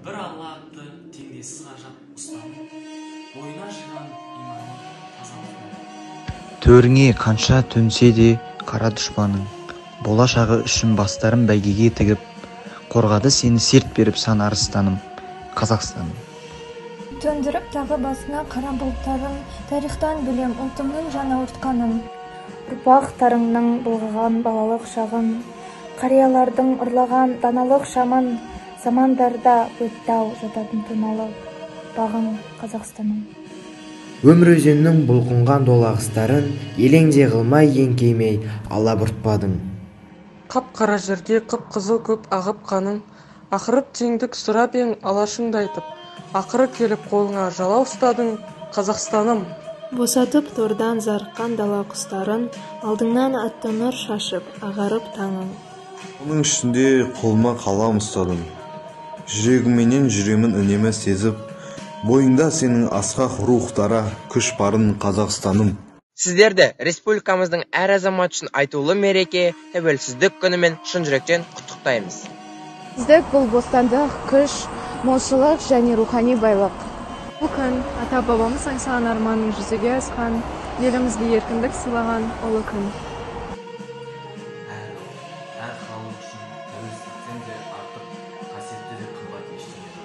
Bir Алла атты теңдессіз ғажап ұстанып, бойына жиған иманы тазалығын. Төріңе қанша төнсе де қара дұшпаның, болашағы үшін бастарын бәйгеге тігіп, қорғады сені серт беріп сан арыстаным, Қазақстаным. Төндіріп тағы басына қара бұлттарын, тарихтан білем ұлтымның жана ұртқанын. Ұрпақтарыңның бұлғаған балалық шағын, қариялардың ұрлаған даналық шамын, замандарда өттау жататын тоналып, бағың Қазақстаным. Өмір өзеннің бұлқынған долағыстарын елеңде қылмай еңкеймей алабұртпадың. Қап-қара жерге қып-қызыл көп ағып қаның, ақырып теңдік сұрап ең алашыңды айтып, ақыры келіп қолыңа жала ұстадың, Қазақстаным. Босатып тордан зарыққан дала құстарын, алдыңнан атты нұр шашып, ағарып таңың. Оның ішінде қолыма қалам ұстадым. Жүрегіменен жүремін үнемі сезіп, бойыңда сенің асқақ рухтара күш барын, Қазақстаным. Сіздерді республикамыздың әр азамат үшін айтулы мереке тәуелсіздік күнімен шын жүректен құттықтаймыз. Тәуелсіздік бұл бостандық, күш, молшылық және рухани байлық. Бұл күн ата-бабамыз аңсаған арманның жүзеге асқан, елімізге еркіндік сыйлаған ұлы күн. Әр халық үшін тәуелсіздіктен де артық, қасиетті де қымбат ештеңе.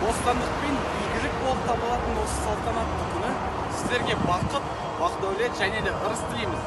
Бостандық пен игілік болып табылатын осы салтанатты күні сіздерге бақыт, бақ-дәулет және де ырыс тілейміз.